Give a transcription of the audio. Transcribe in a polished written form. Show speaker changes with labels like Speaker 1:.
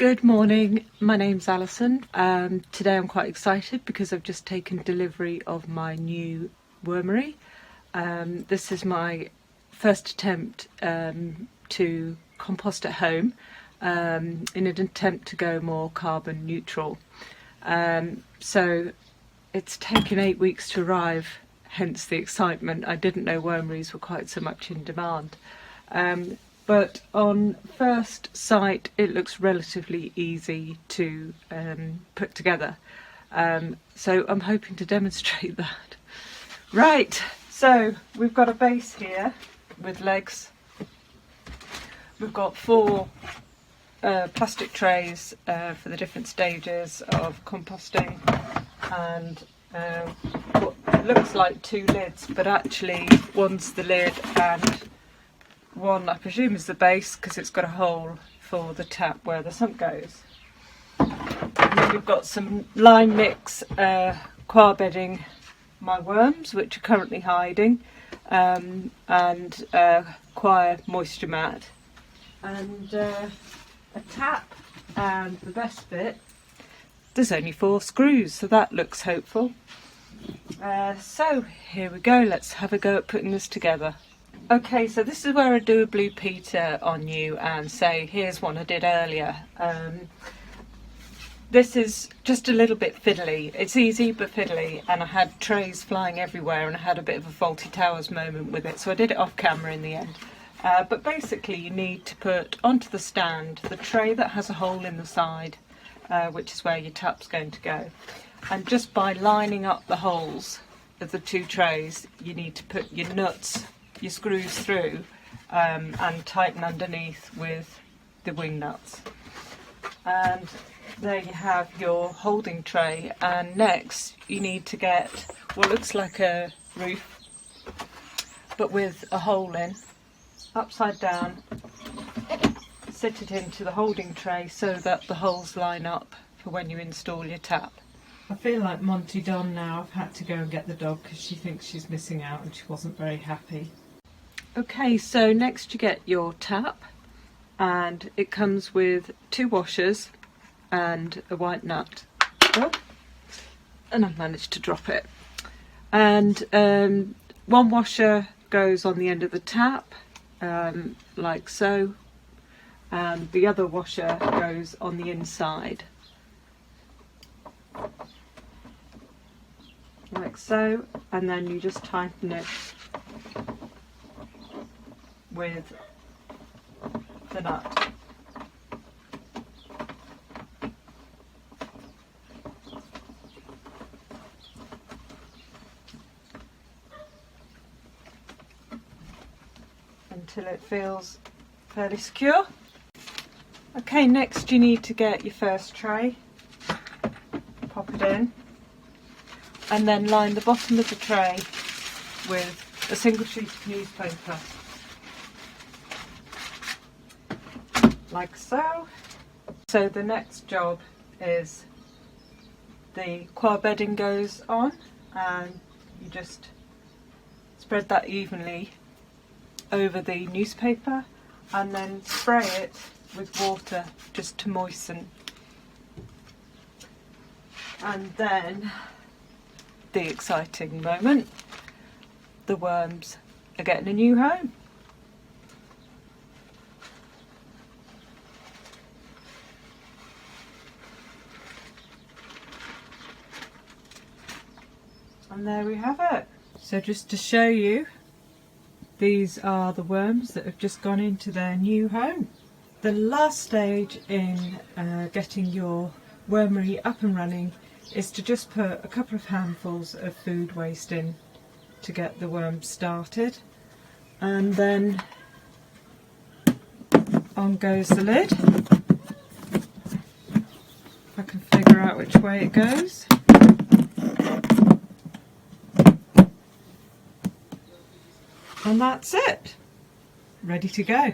Speaker 1: Good morning, my name's Alison. Today I'm quite excited because I've just taken delivery of my new wormery. This is my first attempt to compost at home in an attempt to go more carbon neutral. So it's taken 8 weeks to arrive, hence the excitement. I didn't know wormeries were quite so much in demand. But on first sight it looks relatively easy to put together, so I'm hoping to demonstrate that. Right, so we've got a base here with legs. We've got 4 plastic trays for the different stages of composting, and what looks like 2 lids, but actually one's the lid and one I presume is the base, because it's got a hole for the tap where the sump goes. And then we've got some lime mix coir bedding my worms, which are currently hiding, and coir moisture mat, and a tap, and the best bit, there's only 4 screws, so that looks hopeful. So here we go, let's have a go at putting this together. Okay, so this is where I do a Blue Peter on you and say, here's one I did earlier. This is just a little bit fiddly. It's easy but fiddly, and I had trays flying everywhere and I had a bit of a faulty towers moment with it, so I did it off camera in the end. But basically you need to put onto the stand the tray that has a hole in the side, which is where your tap's going to go. And just by lining up the holes of the 2 trays, you need to put your nuts, your screws through, and tighten underneath with the wing nuts. And there you have your holding tray, and next you need to get what looks like a roof but with a hole in, upside down, sit it into the holding tray so that the holes line up for when you install your tap. I feel like Monty Don now. I've had to go and get the dog because she thinks she's missing out and she wasn't very happy. Okay, so next you get your tap, and it comes with 2 washers and a white nut. Oh, and I've managed to drop it. And 1 washer goes on the end of the tap, like so, and the other washer goes on the inside, like so, and then you just tighten it with the nut. Until it feels fairly secure. Okay, next you need to get your first tray, pop it in, and then line the bottom of the tray with a single sheet of newspaper, like so. So the next job is the coir bedding goes on, and you just spread that evenly over the newspaper and then spray it with water just to moisten. And then the exciting moment, the worms are getting a new home. And there we have it. So just to show you, these are the worms that have just gone into their new home. The last stage in getting your wormery up and running is to just put a couple of handfuls of food waste in to get the worms started, and then on goes the lid. If I can figure out which way it goes. And that's it, ready to go.